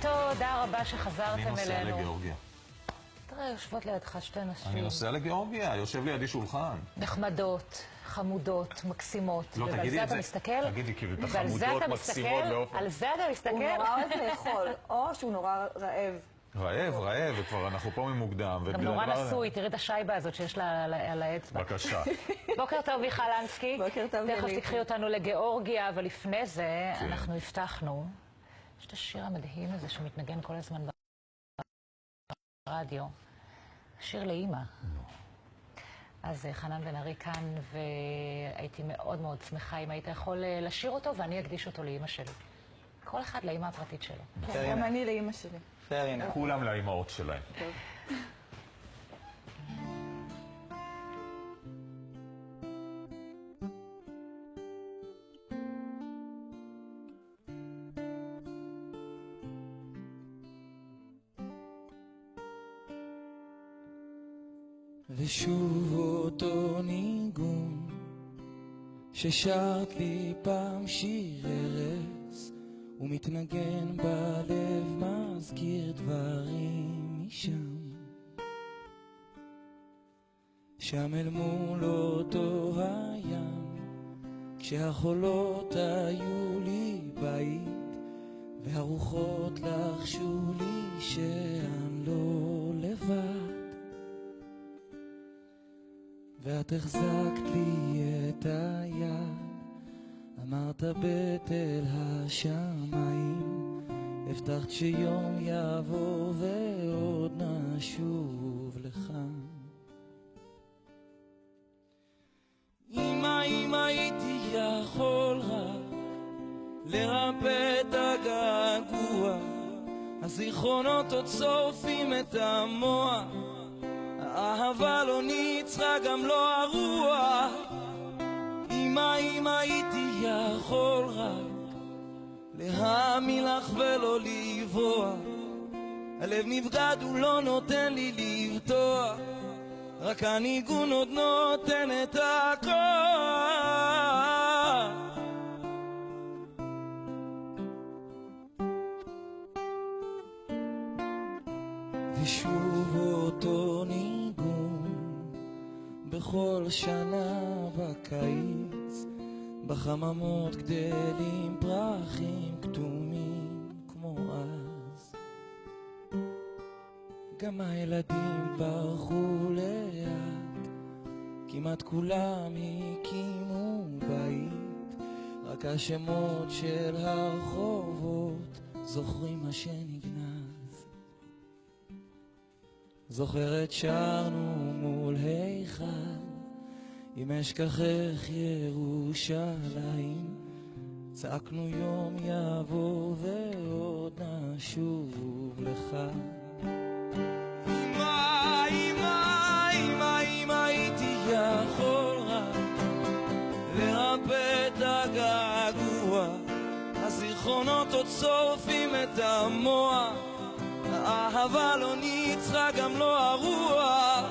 תודה רבה שחזרתם אלינו. אני נוסע לגיאורגיה. תראה, יושבות לידך שתי נשים. אני נוסע לגיאורגיה, יושב לידי שולחן. נחמדות, חמודות, מקסימות. לא, תגידי את זה. תגידי, כאילו, את החמודות מקסימות באופן. על זה אתה מסתכל? הוא נורא אוהב לאכול, או שהוא נורא רעב. רעב, וכבר אנחנו פה ממוקדם. גם נורא נשוי, תראי את השייבה הזאת שיש לה על האצבע. בבקשה. בוקר טוב, מיכל לנסקי. בוקר טוב, תכף תקחי אותנו לגיאורגיה, אבל לפני זה אנחנו הבטחנו. יש את השיר המדהים הזה שמתנגן כל הזמן ברדיו. שיר לאמא. אז חנן בן ארי כאן, והייתי מאוד מאוד שמחה אם היית יכול לשיר אותו, ואני אקדיש אותו לאמא שלי. כל אחד לאמא הפרטית שלו. גם אני לאמא שלי. כולם לאמאות שלהם. ושוב אותו ניגון ששרת לי פעם שיר ארץ ומתנגן בלב, מזכיר דברים משם, שם אל מול אותו הים, כשהחולות היו לי בית והרוחות לחשו לי שאני לא לבד, ואת החזקת לי את היד, אמרת בתל השמיים, הבטחת שיום יבוא ועוד נשוב לכאן. אם הייתי יכול רק לרפא את הגעגוע, הזיכרונות עוד שורפים את המוח, האהבה לא ניצחה גם לא הרוח. אם הייתי יכול רק להאמין לך ולא לברוח, הלב נבגד הוא לא נותן לי לבטוח, רק הניגון עוד נותן את הכוח. ושוב אותו ניגון בכל שנה בקיץ, בחממות גדלים פרחים כתומים כמו אז, גם הילדים ברחו לאט, כמעט כולם הקימו בית, רק השמות של הרחובות זוכרים מה שנגנז. זוכרת שרנו מול היכל, אם אשכחך ירושלים, צעקנו יום יבוא ועוד נשוב לך. אם הייתי יכול רק לרפא את הגעגוע, הזיכרונות עוד שורפים את המוח, האהבה לא ניצחה גם לא הרוח.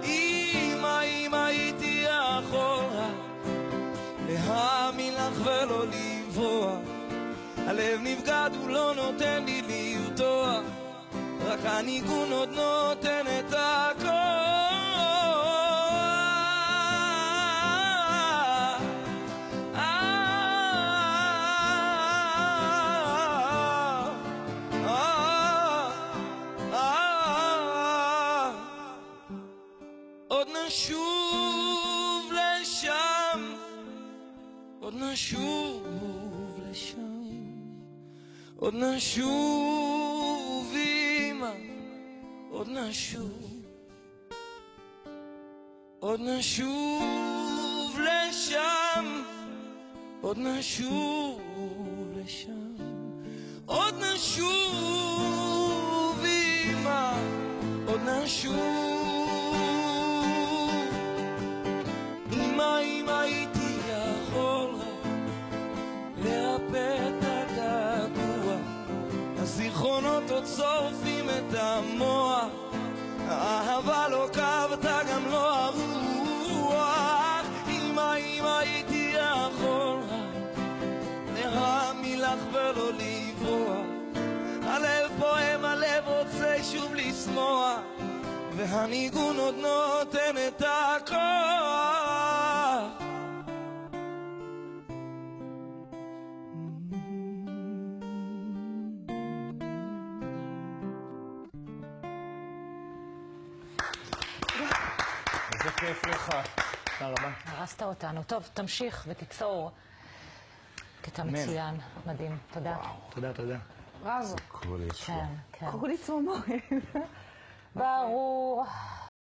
אם הייתי יכול רק להאמין לך ולא לברוח, הלב נבגד הוא לא נותן לי לבטוח, רק הניגון עוד נותן את הכוח. עוד נשוב לשם, עוד נשוב לשם, עוד נשוב אמא, עוד נשוב, עוד נשוב לשם, עוד נשוב לשם, עוד נשוב אמא, עוד נשוב. אם הייתי יכול לרפא את הגעגוע, הזיכרונות עוד שורפים את המוח, האהבה לא כבתה גם לא הרוח. אם הייתי יכול להאמין לך ולא לברוח, הלב לשמוח, והניגון עוד נותן את הכוח. איזה כיף לך. תודה רבה. הרסת אותנו. טוב, תמשיך ותיצור. קטע מצוין, מדהים. תודה. תודה, תודה. בראבו. כל יצור. כן, כן. כולי צמרמורת. ברור.